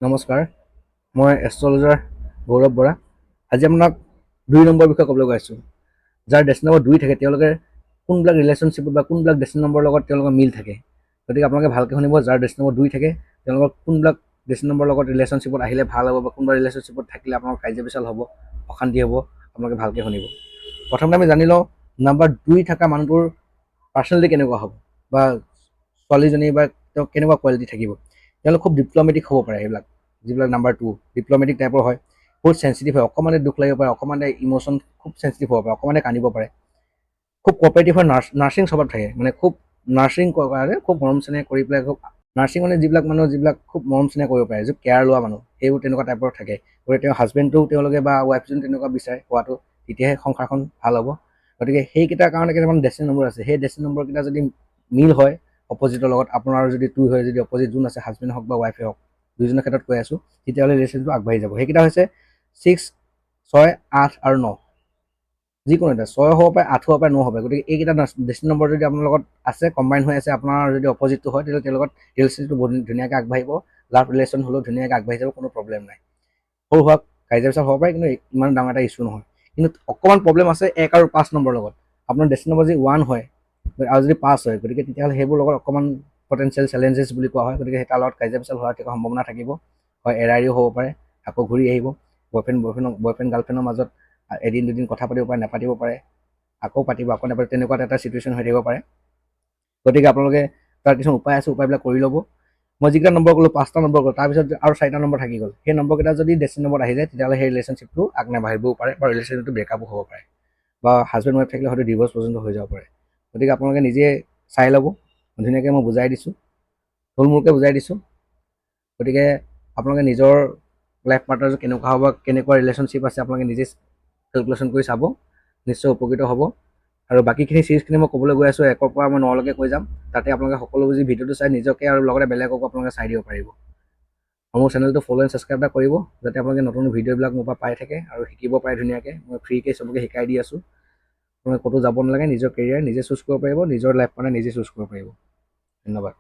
নমস্কাৰ, মই এষ্ট্ৰলজাৰ গৌৰৱ বৰা। আজি আপোনাক 2 নম্বৰ বিষয়ে ক'বলৈ গৈ আছোঁ। যাৰ ডেষ্টিনি নম্বৰ 2 থাকে তেওঁলোকে কোনবিলাক ৰিলেশ্যনশ্বিপত বা কোনবিলাক ডেষ্টিনি নম্বৰৰ লগত তেওঁলোকৰ মিল থাকে। গতিকে আপোনালোকে ভালকৈ শুনিব, যাৰ ডেষ্টিনি নম্বৰ 2 থাকে তেওঁলোকৰ কোনবিলাক ডেষ্টিনি নম্বৰৰ লগত ৰিলেশ্যনশ্বিপত আহিলে ভাল হ'ব বা কোনোবা ৰিলেশ্যনশ্বিপত থাকিলে আপোনাৰ কাজিয়া পেচাল হ'ব, অশান্তি হ'ব। আপোনালোকে ভালকৈ শুনিব। প্ৰথমতে আমি জানি লওঁ নম্বৰ 2 থকা মানুহটোৰ পাৰ্চনেলিটি কেনেকুৱা হ'ব বা ছোৱালীজনী বা তেওঁ কেনেকুৱা কোৱালিটি থাকিব। তেওঁলোক খুব ডিপ্ল'মেটিক হ'ব পাৰে। এইবিলাক যিবিলাক নম্বৰ 2 ডিপ্ল'মেটিক টাইপৰ হয়, বহুত চেঞ্চিটিভ হয়, অকণমানে দুখ লাগিব পাৰে, অকণমানে ইম'শ্যন খুব চেঞ্চিটিভ হ'ব পাৰে, অকণমানে কান্দিব পাৰে, খুব কোঅপাৰেটিভ হয়, নাৰ্ছিং স্বভাৱ থাকে, মানে খুব নাৰ্ছিং কৰে, খুব মৰম চেনেহ কৰি পেলাই খুব নাৰ্ছিং মানে যিবিলাক মানুহ যিবিলাক খুব মৰম চেনেহ কৰিব পাৰে, যি কেয়াৰ লোৱা মানুহ, সেইবোৰ তেনেকুৱা টাইপৰ থাকে। গতিকে তেওঁ হাজবেণ্ডটো তেওঁলোকে বা ৱাইফজনী তেনেকুৱা বিচাৰে হোৱাটো, তেতিয়াহে সংসাৰখন ভাল হ'ব। গতিকে সেইকেইটাৰ কাৰণে কেইটামান ডেষ্টিনি নম্বৰ আছে। সেই ডেষ্টিনি নম্বৰকেইটা যদি মিল হয় অপজিটৰ লগত, আপোনাৰ যদি 2 হয়, যদি অপজিট যোন আছে হাজবেণ্ড হওক বা ৱাইফে হওক, দুয়োজনৰ ক্ষেত্ৰত কৈ আছোঁ, তেতিয়াহ'লে ৰিলেশ্যনটো আগবাঢ়ি যাব। সেইকেইটা হৈছে 6, 6, 8 আৰু 9। যিকোনো এটা 6 হ'ব পাৰে, 8 হ'ব পাৰে, 9 হ'ব পাৰে। গতিকে এইকেইটা ডেষ্টিনি নম্বৰ যদি আপোনাৰ লগত আছে, কম্বাইন হৈ আছে, আপোনাৰ যদি অপজিটটো হয়, তেতিয়াহ'লে তেওঁৰ লগত ৰিলেশ্যনটো বহুত ধুনীয়াকৈ আগবাঢ়িব। লাভ ৰিলেশ্যন হ'লেও ধুনীয়াকৈ আগবাঢ়ি যাব, কোনো প্ৰব্লেম নাই। সৰু সুৰা কাজিয়া পেচাল হ'ব পাৰে, কিন্তু ইমান ডাঙৰ এটা ইছ্যু নহয়। কিন্তু অকণমান প্ৰব্লেম আছে 1 আৰু 5 নম্বৰৰ লগত। আপোনাৰ ডেষ্টিনি নম্বৰ যদি 1 হয় আৰু যদি 5 হয়, গতিকে তেতিয়াহ'লে সেইবোৰ লগত অকণমান পটেঞ্চিয়েল চেলেঞ্জেছ বুলি কোৱা হয়। গতিকে তাৰ লগত কাজিয়া পেচাল হোৱাৰ সম্ভাৱনা থাকিব। হয় এৰাৰিও হ'ব পাৰে, আকৌ ঘূৰি আহিব। বয়ফ্ৰেণ্ড গাৰ্লফ্ৰেণ্ডৰ মাজত এদিন দুদিন কথা পাতিব পাৰে, নাপাতিব পাৰে, আকৌ পাতিব, আকৌ নাপাতিব, তেনেকুৱা এটা চিটুৱেশ্যন হৈ থাকিব পাৰে। গতিকে আপোনালোকে তাৰ কিছুমান উপায় আছে, উপায়বিলাক কৰি ল'ব। মই যিকেইটা নম্বৰ ক'লোঁ, 5টা নম্বৰ ক'লোঁ, তাৰপিছত আৰু 4টা নম্বৰ থাকি গ'ল। সেই নম্বৰকেইটা যদি ডেষ্টিনি নম্বৰত আহি যায়, তেতিয়াহ'লে সেই ৰিলেশ্যনশ্বিপটো আগ নাবাঢ়িবও পাৰে বা ৰিলেশ্যনশ্বিপটো ব্ৰেকআপো হ'ব পাৰে, বা হাজবেণ্ড ৱাইফ থাকিলে হয়তো ডিভ'ৰ্চ পৰ্যন্ত হৈ যাব পাৰে। গতিকে আপোনালোকে নিজে চাই ল'ব। ধুনীয়াকৈ মই বুজাই দিছোঁ, থুলমূলকৈ বুজাই দিছোঁ। গতিকে আপোনালোকে নিজৰ লাইফ পাৰ্টনাৰটো কেনেকুৱা হ'ব, কেনেকুৱা ৰিলেশ্যনশ্বিপ আছে, আপোনালোকে নিজে কেলকুলেশ্যন কৰি চাব, নিশ্চয় উপকৃত হ'ব। আৰু বাকীখিনি চিৰিজখিনি মই ক'বলৈ গৈ আছোঁ, 1ৰ পৰা মই 9লৈকে কৈ যাম। তাতে আপোনালোকে সকলো বুজি ভিডিঅ'টো চাই নিজকে আৰু লগতে বেলেগকো আপোনালোকে চাই দিব পাৰিব। আৰু মোৰ চেনেলটো ফ'ল' এণ্ড ছাবস্ক্ৰাইব এটা কৰিব, যাতে আপোনালোকে নতুন ভিডিঅ'বিলাক মোৰ পৰা পাই থাকে আৰু শিকিব পাৰে ধুনীয়াকৈ। মই ফ্ৰীকৈ চবকে শিকাই দি আছোঁ। আপোনালোকে ক'তো যাব নালাগে, নিজৰ কেৰিয়াৰ নিজে চুজ কৰিব পাৰিব, নিজৰ লাইফ পাৰ্টনাৰ নিজে চুজ কৰিব পাৰিব। ধন্যবাদ।